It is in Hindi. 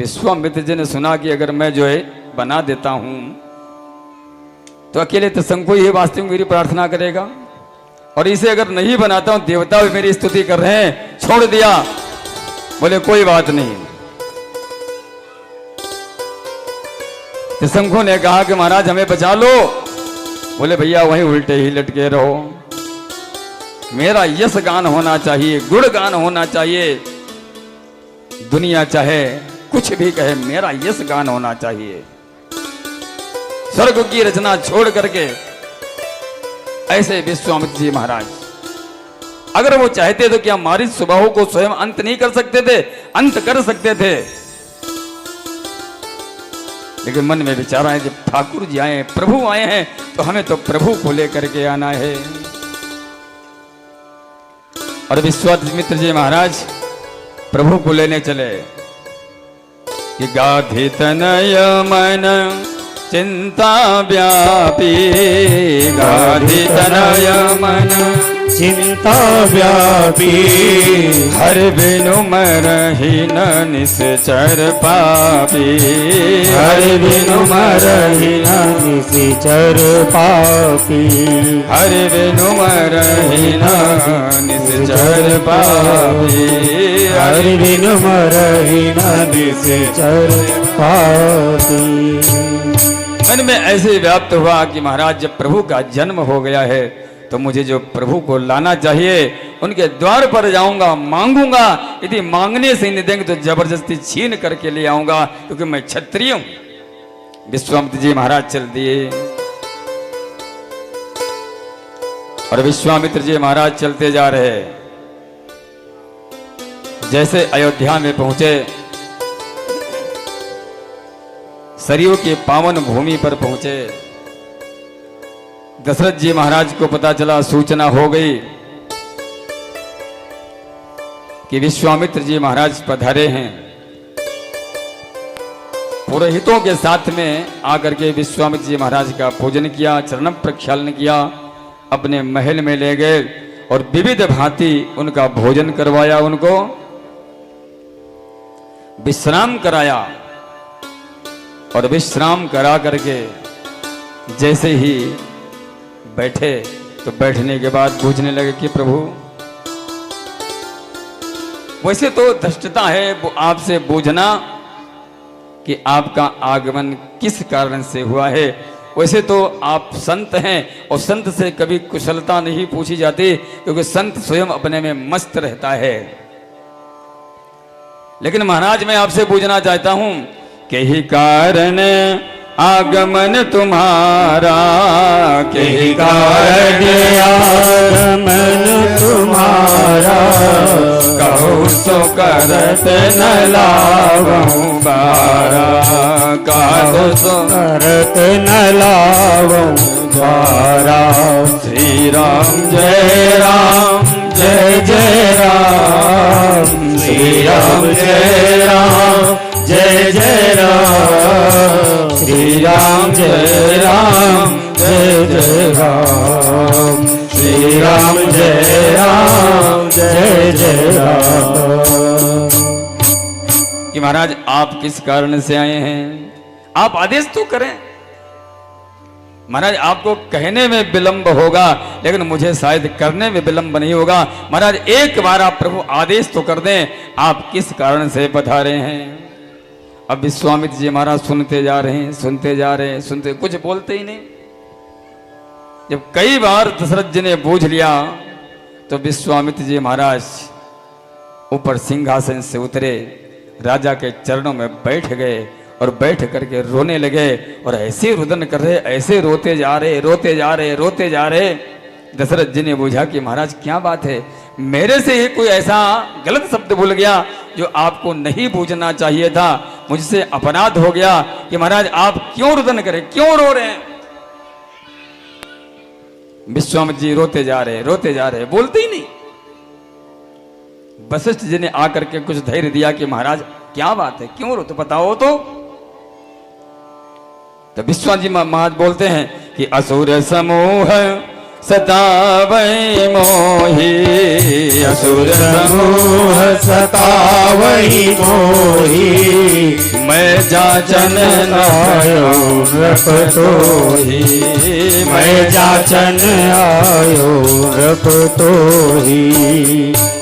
विश्वामित्र जी ने सुना कि अगर मैं जो है बना देता हूं तो अकेले त्रिशंकु को ही वास्तविक मेरी प्रार्थना करेगा, और इसे अगर नहीं बनाता हूं देवता भी मेरी स्तुति कर रहे हैं, छोड़ दिया। बोले कोई बात नहीं। त्रिशंकु ने कहा कि महाराज हमें बचा लो। बोले भैया वहीं उल्टे ही लटके रहो, मेरा यश गान होना चाहिए, गुण गान होना चाहिए। दुनिया चाहे कुछ भी कहे, मेरा यश गान होना चाहिए। स्वर्ग की रचना छोड़ करके ऐसे विश्वामित्र जी महाराज अगर वो चाहते तो क्या मारी स्वभाव को स्वयं अंत नहीं कर सकते थे? अंत कर सकते थे, लेकिन मन में विचार आए जब ठाकुर जी आए, प्रभु आए हैं, तो हमें तो प्रभु को लेकर के आना है। और विश्वामित्र जी महाराज प्रभु को लेने चले कि गाधि तनय मन चिंता व्यापी, गाधि तनय मन चिंता व्यापी, हर बिनु मरहि न निश्चर पापी, हर बिनु मरहि न निश्चर पापी, हर बिनु मरहि न निश्चर पापी, हर बिनु मरहि न निश्चर पापी। मन में ऐसे व्याप्त हुआ कि महाराज जब प्रभु का जन्म हो गया है तो मुझे जो प्रभु को लाना चाहिए, उनके द्वार पर जाऊंगा, मांगूंगा। यदि मांगने से नहीं देंगे तो जबरदस्ती छीन करके ले आऊंगा, क्योंकि मैं क्षत्रिय हूं। विश्वामित्र जी महाराज चल दिए और विश्वामित्र जी महाराज चलते जा रहे। जैसे अयोध्या में पहुंचे, सरयू के पावन भूमि पर पहुंचे, दशरथ जी महाराज को पता चला, सूचना हो गई कि विश्वामित्र जी महाराज पधारे हैं। पुरोहितों के साथ में आकर के विश्वामित्र जी महाराज का पूजन किया, चरण प्रक्षालन किया, अपने महल में ले गए और विविध भांति उनका भोजन करवाया, उनको विश्राम कराया। और विश्राम करा करके जैसे ही बैठे तो बैठने के बाद पूछने लगे कि प्रभु, वैसे तो धृष्टता है वो आपसे पूछना कि आपका आगमन किस कारण से हुआ है। वैसे तो आप संत हैं और संत से कभी कुशलता नहीं पूछी जाती, क्योंकि संत स्वयं अपने में मस्त रहता है। लेकिन महाराज मैं आपसे पूछना चाहता हूं कि ही कारण आगमन तुम्हारा, के ही कारण आगमन तुम्हारा, कहो सो करत न लावहूं बारा, कहो सो करत न लावहूं बारा। श्री राम जय राम जय जय राम, श्री राम जय राम जय जय राम, श्री राम जय राम जय जय राम, श्री राम जय राम जय जय राम। कि महाराज आप किस कारण से आए हैं? आप आदेश तो करें। महाराज आपको कहने में विलंब होगा, लेकिन मुझे शायद करने में विलंब नहीं होगा। महाराज एक बार आप प्रभु आदेश तो कर दें, आप किस कारण से पधारे हैं। अब विश्वामित्र जी महाराज सुनते जा रहे हैं, सुनते जा रहे हैं, सुनते, कुछ बोलते ही नहीं। जब कई बार दशरथ जी ने बूझ लिया तो विश्वामित्र जी महाराज ऊपर सिंहासन से उतरे, राजा के चरणों में बैठ गए और बैठ करके रोने लगे। और ऐसे रुदन कर रहे, ऐसे रोते जा रहे, रोते जा रहे, रोते जा रहे। दशरथ जी ने बूझा कि महाराज क्या बात है, मेरे से ही कोई ऐसा गलत शब्द भूल गया जो आपको नहीं बूझना चाहिए था, मुझसे अपराध हो गया कि महाराज आप क्यों रुदन करें, क्यों रो रहे हैं। विश्वामित्र जी रोते जा रहे, रोते जा रहे, बोलते ही नहीं। वशिष्ठ जी ने आकर के कुछ धैर्य दिया कि महाराज क्या बात है, क्यों रो, तो बताओ तो। विश्वामित्र जी महाराज बोलते हैं कि असुर समूह सतावै मोहि, असुर समूह सतावै मोहि, जाचन आयो रखतो ही, मैं जाचन आयो रखतो ही।